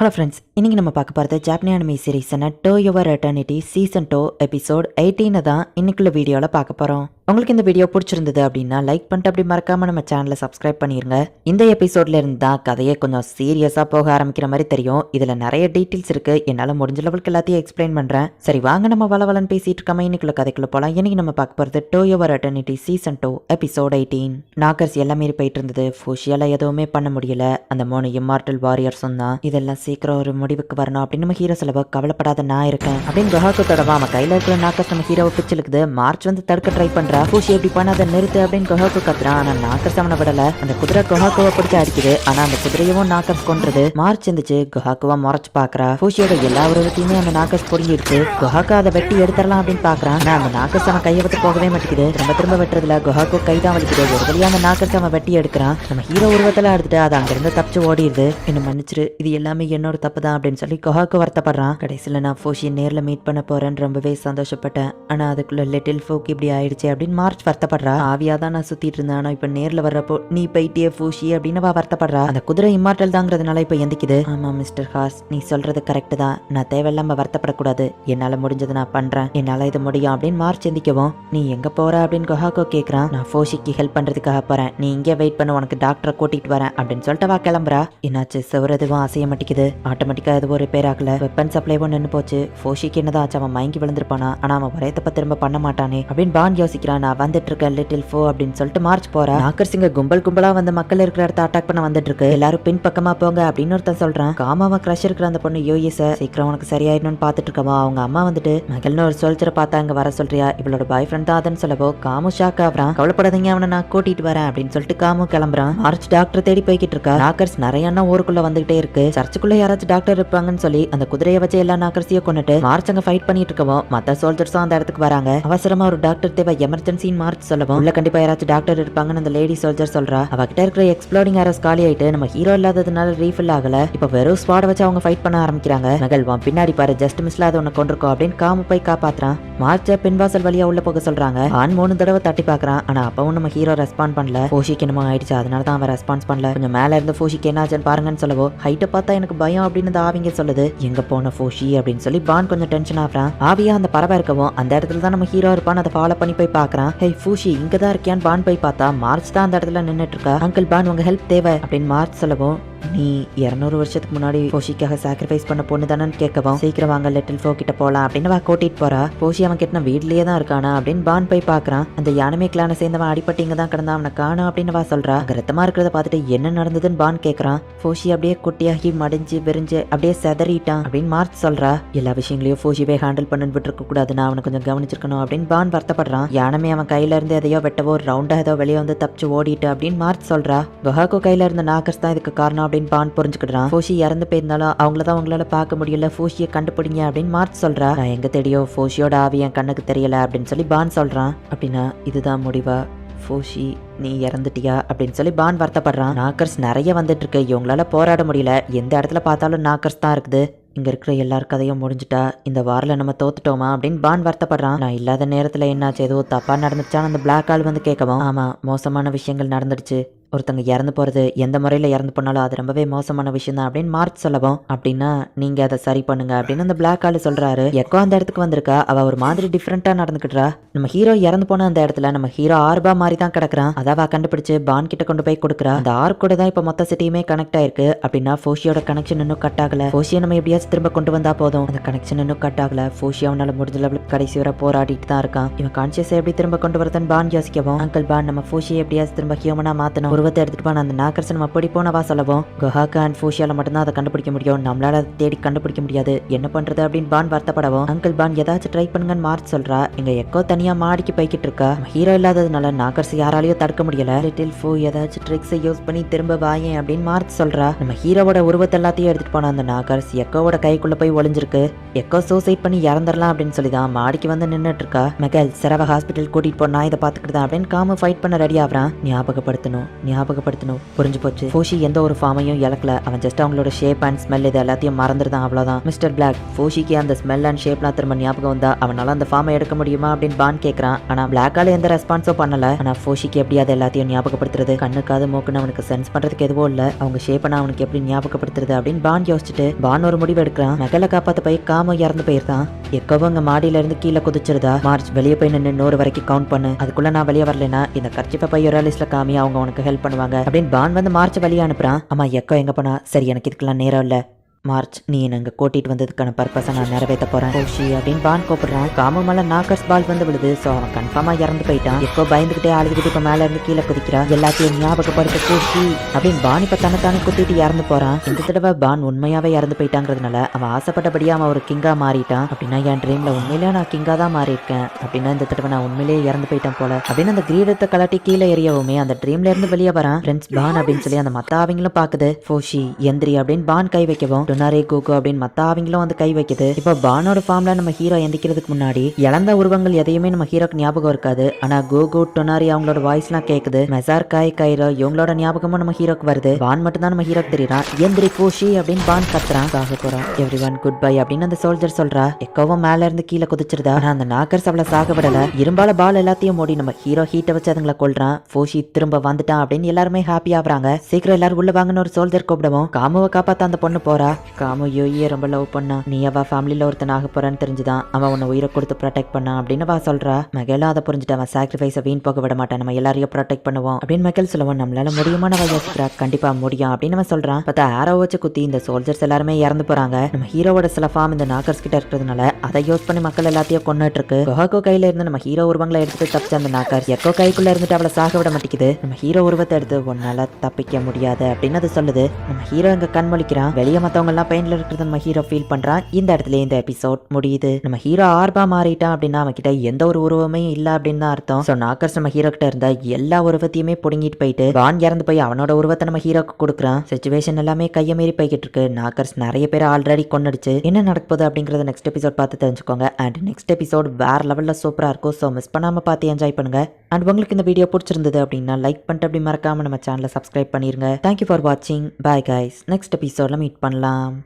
Hello friends, இன்னைக்கு நம்ம பார்க்க போகிறது ஜாப்பனீஸ் அனிமே சீரீஸான to your eternity season 2 episode 18 தான் இன்னைக்குள்ள வீடியோவில் பார்க்க போகிறோம். உங்களுக்கு இந்த வீடியோ பிடிச்சிருந்தது அப்படின்னா லைக் பண்ணிட்டு அப்படி மறக்காம நம்ம சேனலை சப்ஸ்கிரைப் பண்ணிருங்க. இந்த எபிசோட்ல இருந்து தான் கதையே கொஞ்சம் சீரியஸாக போக ஆரம்பிக்கிற மாதிரி தெரியும். இதில் நிறைய டீட்டெயில்ஸ் இருக்கு. என்னால் முடிஞ்ச லெவலுக்கு எல்லாத்தையும் எக்ஸ்பிளைன் பண்ணுறேன். சரி வாங்க நம்ம வளவலன்னு பேசிட்டு இருக்காம இன்னைக்குள்ள கதைக்குள்ள போகலாம். இன்னைக்கு நம்ம பார்க்க போகிறது to your eternity season 2 episode 18. நாக்கர்ஸ் எல்லாம் மீறி போயிட்டு இருந்தது. ஃபுஷியால எதுவுமே பண்ண முடியல. அந்த 3 இம்மார்டல் வாரியர்ஸும் தான் இதெல்லாம் சீக்கிரம் ஒரு முடிவுக்கு வரணும் அப்படின்னு நம்ம ஹீரோ செலவு கவலைப்படாத நான் இருக்கேன் அப்படின்னு குஹாக்கு தொடவா அவன் கையில இருக்கிற நாக்கர்ஸ் நம்ம ஹீரோவை பிச்சிலுக்குது. மார்ச் வந்து தடுக்க ட்ரை பண்றா. ஃபூஷி எப்படி பண்ணாத நிறுத்து அப்படின்னு குஹாக்கு கத்துறான். ஆனா நாக்கர்ஸ் அவனை விடல. அந்த குதிரை குஹாக்குவை பிடிச்சி அடிக்குது. ஆனா அந்த குதிரையவும் நாக்கர்ஸ் கொன்றது. மார்ச் இருந்துச்சு. குஹாக்குவா முறைச்சு பாக்குறா. ஃபூஷியோட எல்லா உருவத்தையுமே அந்த நாக்கர்ஸ் பொடிங்கிடுச்சு. குஹாக்கு அதை வெட்டி எடுத்துடலாம் அப்படின்னு பாக்குறான். ஆனா அந்த நாக்கர்ஸ் அவன் கையை விட்டு போகவே மாட்டேங்குது. திரும்ப வெட்டுறதுல குஹாக்கு கைதான் வலிக்குது. ஒரு வழியா அந்த நாக்கர்ஸ் அவன் வெட்டி எடுக்கிறான். நம்ம ஹீரோ உருவத்துல எடுத்துட்டு அதை அங்கிருந்து தப்பிச்சு ஓடிடுது. என்ன மன்னிச்சிரு, இது எல்லாமே என்னோட தப்பு தான் அப்படின்னு சொல்லி குஹாக்கு வருத்தப்படுறான். கடைசியில நான் ஃபூஷியை நேர்ல மீட் பண்ண போறேன்னு ரொம்பவே சந்தோஷப்பட்டேன். ஆனா அதுக்குள்ள லிட்டில் ஃபோக் இப்படி ஆயிடுச்சு அப்படின்னு மார்ச் வருத்தப்படுறா. ஆவியா தான் நான் சுத்திட்டு இருந்தேன். ஆனா இப்ப நேர்ல வர்றப்போ நீ பைட்டியே ஃபூஷி அப்படின்னு வருத்தப்படுறா. அந்த குதிரை இம்மார்டல் தாங்கிறதுனால இப்ப எந்திக்குது. ஆமா மிஸ்டர் ஹாஸ், நீ சொல்றது கரெக்ட் தான். நான் தேவையில்லாம வருத்தப்படக்கூடாது. என்னால முடிஞ்சது நான் பண்றேன். என்னால இது முடியும் அப்படின்னு மார்ச் எந்திக்கவும் நீ எங்க போற அப்படின்னு குஹாக்கோ கேக்குறான். நான் ஃபூஷிக்கு ஹெல்ப் பண்றதுக்காக போறேன். நீ இங்கே வெயிட் பண்ண, உனக்கு டாக்டரை கூட்டிட்டு வரேன் அப்படின்னு சொல்லிட்டு வா கிளம்புறா. என்னாச்சு, செவரு எதுவும் அசைய மாட்டேங்குது. ஆட்டோமேட்டிக்கா எதுவும் ரிப்பேர் ஆகல. வெப்பன் சப்ளைவும் நின்று போச்சு. ஃபோஷிக்கு என்னதான் ஆச்சு, அவன் மயங்கி விழுந்திருப்பானா? ஆனா அவன் ஒரே தப்ப திரும்ப பண்ண மாட்டானே அப்படின்னு பான் யோசிக்கிறான். நான் வந்துட்டு இருக்கேன் லிட்டில் ஃபோ அப்படின்னு சொல்லிட்டு மார்ச் போறா. நாக்கர்ஸ் இங்க கும்பலா வந்து மக்கள் இருக்கிற இடத்த அட்டாக் பண்ண வந்துட்டு இருக்கு. எல்லாரும் பின் பக்கமா போங்க அப்படின்னு ஒருத்தன் சொல்றான். காமாவா கிரஷ் இருக்கிற அந்த பொண்ணு யோயிஸ சீக்கிரம் உனக்கு சரியாயிடணும்னு பாத்துட்டு இருக்கவா அவங்க அம்மா வந்துட்டு மகள்னு ஒரு சோல்ஜரை பார்த்தா இங்க வர சொல்றியா, இவளோட பாய் ஃப்ரெண்ட் தான் அதுன்னு சொல்லவோ காமு ஷாக் ஆகுறான். கவலைப்படாதீங்க, அவனை நான் கூட்டிட்டு வரேன் அப்படின்னு சொல்லிட்டு காமு கிளம்புறான். மார்ச் டாக்டர் தேடி போய்கிட்டு இருக்கா. நாக்கர்ஸ் நிறைய ஊருக்குள்ள வந்துகிட்டே இருக்கு. சர்ச்சுக்குள்ள யாராச்சும் டாக்டர் இருப்பாங்கன்னு சொல்லி அந்த குதிரையை வச்சு எல்லா நாக்கர்ஸையும் கொண்டுட்டு மார்ச் அங்க ஃபைட் பண்ணிட்டு இருக்கவும் மத்த சோல்ஜர்ஸும் அந்த இடத்துக்கு வராங்க. அவசரமா ஒரு டாக்டர் தேவை, எமர்ஜென்சின்னு மார்ச் சொல்லவும் உள்ள கண்டிப்பா யாராச்சும் டாக்டர் இருப்பாங்கன்னு அந்த லேடி சோல்ஜர் சொல்றா. அவகிட்ட இருக்கிற எக்ஸ்ப்ளோடிங் ஏரோஸ் காலி ஆயிட்டு நம்ம ஹீரோ இல்லாததுனால ரீஃபில் ஆகல. இப்ப வெறும் ஸ்வாட் வச்சு அவங்க ஃபைட் பண்ண ஆரம்பிக்கிறாங்க. மகள் வா பின்னாடி பாரு, ஜஸ்ட் மிஸ்ல அதை உன்னை கொண்டிருக்கோம் அப்படின்னு காமு போய் காப்பாத்துறான். மார்ச்ச பின்வாசல் வழியா உள்ள போக சொல்றாங்க. ஆன் 3 தடவை தட்டி பாக்குறான். ஆனா அப்பவும் நம்ம ஹீரோ ரெஸ்பாண்ட் பண்ணல. ஃபோஷிக்கு என்னமோ ஆயிடுச்சு, அதனால தான் அவன் ரெஸ்பான்ஸ் பண்ணல. கொஞ்சம் மேல இருந்து ஃபோஷிக்கு என்னாச்சுன்னு பாருங்கன்னு சொல்லவோ ஹைட்டை பார்த்தா எனக்கு பயம் அப்படின்னு அந்த ஆவிங்க சொல்லுது. எங்க போன ஃபோஷி அப்படின்னு சொல்லி பான் கொஞ்சம் டென்ஷன் ஆகுறான். ஆவியா அந்த பறவை இருக்கவும் அந்த இடத்துல தான் நம்ம ஹீரோ இருப்பான். அதை ஃபாலோ பண்ணி போய் பாக்குறான். ஹே ஃபூஷி இங்கதான் இருக்கியான்னு பான் போய் பார்த்தா மார்ச் தான் அந்த இடத்துல நின்னுட்டு இருக்கா. அங்கிள் பான் உங்க ஹெல்ப் தேவை அப்படின்னு மார்ச் சொல்லவும் நீ 200 வருஷத்துக்கு முன்னாடி ஃபோஷிக்காக சாக்ரிஃபைஸ் பண்ண பொண்ணு தானு கேட்கவும் சீக்கிரம் வாங்க லிட்டில் ஃபோ கிட்ட போலாம் அப்படின்னு கூட்டிட்டு போறா. ஃபோஷி அவன் கிட்ட வீட்லயே தான் இருக்கானா அப்படின்னு பான் போய் பாக்குறான். அந்த யானமே கிளான சேர்ந்தவன் அடிப்பட்டு இங்க தான் கிடந்தான், அவனை காணும் அப்படின்னு சொல்றா. ரத்தமா இருக்கிறத பார்த்துட்டு என்ன நடந்ததுன்னு பான் கேக்குறான். ஃபோஷி அப்படியே குட்டியாகி மடிஞ்சு விரிஞ்சு அப்படியே செதறிட்டான் அப்படின்னு மார்ச் சொல்றா. எல்லா விஷயங்களையும் ஃபோஷிவே ஹேண்டில் பண்ணு விட்டுருக்க கூடாது, நான் அவனை கொஞ்சம் கவனிச்சிருக்கணும் அப்படின்னு பான் வருத்தப்படுறான். யானமே அவன் கையில இருந்து எதையோ வெட்டவோ ரவுண்டா ஏதோ வெளியே வந்து தப்பிச்சு ஓடிட்டு அப்படின்னு மார்ச் சொல்றா. குஹாக்கு கையில இருந்த நாக்கர்ஸ் தான் இதுக்கு காரணம் அப்படின்னு பான் புரிஞ்சுக்கிட்டான். ஃபோஷி இறந்து போயிருந்தாலும் அவங்களதான் உங்களால பார்க்க முடியல, ஃபோஷியை கண்டுபிடிங்க அப்படின்னு மார்ச் சொல்றா. நான் எங்க தேடியோ ஃபோஷியோட ஆவி என் கண்ணுக்கு தெரியல அப்படின்னு சொல்லி பான் சொல்றான். அப்படின்னா இதுதான் முடிவா, ஃபோஷி நீ இறந்துட்டியா அப்படின்னு சொல்லி பான் வருத்தப்படுறான். நாக்கர்ஸ் நிறைய வந்துட்டு இருக்கு, இவங்களால போராட முடியல. எந்த இடத்துல பார்த்தாலும் நாக்கர்ஸ் தான் இருக்குது. இங்க இருக்கிற எல்லார் கதையும் முடிஞ்சுட்டா, இந்த வாரில் நம்ம தோத்துட்டோமா அப்படின்னு பான் வருத்தப்படுறான். நான் இல்லாத நேரத்துல என்னாச்சு, ஏதோ தப்பா நடந்துச்சான்னு அந்த பிளாக் ஆள் வந்து கேட்கவும் ஆமா மோசமான விஷயங்கள் நடந்துடுச்சு. ஒருத்தங்க இறந்து போறது எந்த முறையில இறந்து போனாலும் அது ரொம்பவே மோசமான விஷயம் தான் அப்படின்னு மார்ச் சொல்லவும் அப்படின்னா நீங்க அதை சரி பண்ணுங்க அப்படின்னு அந்த பிளாக் ஆளு சொல்றாரு. எக்கோ அந்த இடத்துக்கு வந்திருக்கா. அவ ஒரு மாதிரி டிஃப்ரெண்டா நடந்துக்கிட்டா. நம்ம ஹீரோ இறந்து போன அந்த இடத்துல நம்ம ஹீரோ ஆர்பா மாதிரி தான் கிடக்குறான். அதாவா கண்டுபிடிச்சு பான் கிட்ட கொண்டு போய் கொடுக்குறா. அந்த ஆர்க் கூட தான் இப்ப மொத்த சிட்டியுமே கனெக்ட் ஆயிருக்கு. அப்படின்னா ஃபோஷியோட கனெக்ஷன் இன்னும் கட் ஆகல. ஃபோஷியை நம்ம எப்படியாச்சும் திரும்ப கொண்டு வந்தா போதும். அந்த கனெக்ஷன் இன்னும் கட் ஆகல. ஃபோஷி அவனால முடிஞ்ச லெவலுக்கு கடைசி வரை போராடிட்டு தான் இருக்கான். இவன் கான்சியஸ் எப்படி திரும்ப கொண்டு வரதுன்னு பான் யோசிக்கவும் அங்கிள் பான் நம்ம ஃபோஷியை எப்படியாச்சும் திரும்ப ஹியூமனா மாத்தணும், உருவத்தை எடுத்துட்டு போன அந்த நாக்கர்ஸ் நம்ம பிடிப்போனவா சொல்லவும் குஹாக்கு அண்ட் ஃபூஷியால மட்டும்தான் அதை கண்டுபிடிக்க முடியும், நம்மளால அதை தேடி கண்டுபிடிக்க முடியாது, என்ன பண்றது அப்படின்னு பான் வருத்தப்படவும் அங்கிள் பான் ஏதாச்சும் ட்ரை பண்ணுங்கன்னு மார்ச் சொல்றா. இங்க எக்கோ தனியா மாடிக்கு போய்கிட்டு இருக்கா. ஹீரோ இல்லாததுனால நாக்கர்ஸ் யாராலையும் தடுக்க முடியல. லிட்டில் ஃபோ ஏதாச்சும் ட்ரிக்ஸை யூஸ் பண்ணி திரும்ப வாயேன் அப்படின்னு மார்ச் சொல்றா. நம்ம ஹீரோவோட உருவத்தை எல்லாத்தையும் எடுத்துட்டு போன அந்த நாக்கர்ஸ் எக்கோவோட கைக்குள்ள போய் ஒளிஞ்சிருக்கு. எக்கோ சூசைட் பண்ணி இறந்துடலாம் அப்படின்னு சொல்லிதான் மாடிக்கு வந்து நின்னுட்டு இருக்கா. மெகல் சிரவ ஹாஸ்பிட்டல் கூட்டிட்டு போனா இதை பாத்துக்கிட்டு அப்படின்னு காம ஃபைட் பண்ண ரெடி ஆகுறான். ஞாபகப்படுத்தணும், நீ ஞாபகப்படுத்தணும். புரிஞ்சு போச்சு. ஃபோஷி எந்த ஒரு ஃபார்மையும் இழக்கல. அவன் ஜஸ்ட் அவங்களோட ஷேப் அண்ட் ஸ்மெல் இது எல்லாத்தையும் மறந்துருதான், அவ்வளவுதான். மிஸ்டர் பிளாக், ஃபோஷிக்கு அந்த ஸ்மெல் அண்ட் ஷேப்லாம் திரும்ப ஞாபகம் வந்தா அவனால அந்த ஃபார்மை எடுக்க முடியுமா அப்படின்னு பான் கேட்கறான். ஆனா பிளாக்கால எந்த ரெஸ்பான்ஸும் பண்ணல. ஆனா ஃபோஷிக்கு எப்படி அதை எல்லாத்தையும் ஞாபகப்படுத்துறது? கண்ணுக்காது மூக்குன்னு அவனுக்கு சென்ஸ் பண்றதுக்கு எதுவும் இல்ல. அவங்க ஷேப்பை நான் அவனுக்கு எப்படி ஞாபகப்படுத்துறது அப்படின்னு பான் யோசிச்சுட்டு பான் ஒரு முடிவு எடுக்கிறான். மெகலை காப்பாத்த போய் காமோ இறந்து போயிருந்தான். எக்கோவும் அங்க மாடியில இருந்து கீழே குதிச்சிருதா. மார்ச், வெளியே போய் நின்று 100 வரைக்கும் கவுண்ட் பண்ணு. அதுக்குள்ள நான் வெளியே வரலனா இந்த கர்ச்சிப்பை போய் ஒரு லிஸ்ட்ல காமி, அவங்க உனக்கு ஹெல்ப் பண்ணுவாங்க அப்படின்னு பான் வந்து மார்ச் வெளியே அனுப்புறான். ஆமா, எக்கோ எங்க போனா? சரி, எனக்கு இதுக்கெல்லாம் நேரம் இல்ல. மார்ச், நீ எனக்கு கூட்டிட்டு வந்ததுக்கான பர்பஸை நான் நிறைவேற்ற போறேன் ஃபோஷி அப்படின்னு பான் கூப்பிடுறான். காமு மேல நாக்கர்ஸ் பால் வந்து விடுது. சோ அவன் கன்ஃபார்மா இறந்து போயிட்டான். எக்கோ பயந்துகிட்டே அழுதுகிட்டு இப்ப மேல இருந்து கீழே குதிக்கிறா. எல்லாத்தையும் ஞாபகப்படுத்த ஃபோஷி அப்படின்னு பான் இப்ப தன்னை குத்திட்டு இறந்து போறான். இந்த தடவை பான் உண்மையாவே இறந்து போயிட்டாங்கிறதுனால அவன் ஆசைப்பட்டபடியா அவன் ஒரு கிங்கா மாறிட்டான். அப்படின்னா என் ட்ரீம்ல உண்மையிலேயே நான் கிங்கா தான் மாறி இருக்கேன். அப்படின்னா இந்த தடவை நான் உண்மையிலேயே இறந்து போயிட்டேன் போல அப்படின்னு அந்த கிரீடத்தை கலாட்டி கீழே எறியவுமே அந்த ட்ரீம்ல இருந்து வெளியே வரான். ஃப்ரெண்ட்ஸ் பான் அப்படின்னு சொல்லி அந்த மத்த அவங்களும் பாக்குது. ஃபோஷி எந்திரி அப்படின்னு பான் கை வைக்கவும் டொனாரே கோகோ அப்படின்னு மத்த அவங்களும் வந்து கை வைக்குது. இப்போ பானோட ஃபார்ம்ல நம்ம ஹீரோ எந்திக்கிறதுக்கு முன்னாடி இழந்த உருவங்கள் எதையுமே நம்ம ஹீரோக்கு ஞாபகம் இருக்காது. ஆனா கோகோ, டொனாரி அவங்களோட வாய்ஸ் எல்லாம் கேக்குது. மெசார், காய், கைரோ இவங்களோட ஞாபகமும் நம்ம ஹீரோக்கு வருது. பான் மட்டும் தான் நம்ம ஹீரோக்கு தெரியுறான். எந்திரி ஃபோஷி அப்படின்னு பான் கத்துறான். சாக போறான். எவ்ரிவன் குட் பை அப்படின்னு அந்த சோல்ஜர் சொல்றா. எக்கோவும் மேல இருந்து கீழே குதிச்சிருதா. ஆனா அந்த நாக்கர்ஸ் அவளை சாக விடல. இரும்பால பால் எல்லாத்தையும் மூடி நம்ம ஹீரோ ஹீட்டை வச்சு அதுங்களை கொல்றான். ஃபோஷி திரும்ப வந்துட்டான் அப்படின்னு எல்லாருமே ஹாப்பி ஆகுறாங்க. சீக்கிரம் எல்லாரும் உள்ள வாங்கன்னு ஒரு சோல்ஜர் கூப்பிடவும் காமுவை காப்பாத்த அந்த பொண்ணு போறா. காமு யோயே ரொம்ப லவ் பண்ணா. நீ அவ ஃபேமிலியில ஒருத்தன் ஆக போறான்னு தெரிஞ்சுதான் அவன் உன்னை உயிரை கொடுத்து ப்ரொடெக்ட் பண்ணா அப்படின்னு அவ சொல்றா. மெகேலும் அதை புரிஞ்சுட்டு அவன் சாக்ரிஃபைஸை வீண் போக விட மாட்டான், நம்ம எல்லாரையும் ப்ரொடெக்ட் பண்ணுவோம் அப்படின்னு மெகேல் சொல்லுவோம். நம்மளால முடியுமா? நம்ம யோசிக்கிறா. கண்டிப்பா முடியும் அப்படின்னு அவன் சொல்றான். பார்த்தா ஆரோ வச்சு குத்தி இந்த சோல்ஜர்ஸ் எல்லாருமே இறந்து போறாங்க. நம்ம ஹீரோவோட சில ஃபார்ம் இந்த நாக்கர்ஸ் கிட்ட இருக்கிறதுனால அதை யூஸ் பண்ணி மக்கள் எல்லாத்தையும் கொண்டுட்டு இருக்கு. கொஹாக்கோ கையில இருந்து நம்ம ஹீரோ உருவங்களை எடுத்துட்டு தப்பிச்ச அந்த நாக்கர்ஸ் எக்கோ கைக்குள்ள இருந்துட்டு அவளை சாக விட மாட்டேங்குது. நம்ம ஹீரோ உருவத்தை எடுத்து உன்னால தப்பிக்க முடியாது அப்படின்னு அது சொல்லுது. நம்ம ஹீரோ இங்க கண்மொழிக்கிறான். வெளியே மத்தவங்க எல்லாம் பெயின்ல இருக்கிறது நம்ம ஹீரோ ஃபீல் பண்றான். இந்த இடத்துல இந்த எபிசோட் முடியுது. நம்ம ஹீரோ ஆர்பா மாறிட்டான் அப்படின்னா அவன் கிட்ட எந்த ஒரு உருவமே இல்ல அப்படின்னு தான் அர்த்தம். சோ நாக்கர்ஸ் நம்ம ஹீரோ கிட்ட இருந்த எல்லா உருவத்தையுமே புடுங்கிட்டு போயிட்டு பான் இறந்து போய் அவனோட உருவத்தை நம்ம ஹீரோக்கு கொடுக்குறான். சிச்சுவேஷன் எல்லாமே கைய மீறி போய்கிட்டு இருக்கு. நாக்கர்ஸ் நிறைய பேர் ஆல்ரெடி கொண்டுடுச்சு. என்ன நடக்க போகுது அப்படிங்கறத நெக்ஸ்ட் எபிசோட் பார்த்து தெரிஞ்சுக்கோங்க. அண்ட் நெக்ஸ்ட் எபிசோட் வேற லெவல்ல சூப்பரா இருக்கும். ஸோ மிஸ் பண்ணாம பார்த்து என்ஜாய் பண்ணுங்க. அண்ட் உங்களுக்கு இந்த வீடியோ பிடிச்சிருந்தது அப்படின்னா லைக் பண்ணிட்டு அப்படி மறக்காம நம்ம சேனலை சப்ஸ்கிரைப் பண்ணிருங்க. தேங்க்யூ ஃபார் வாட்சிங். Bye guys. நெக்ஸ்ட் எபிசோட்ல மீட் பண்ணலாம்.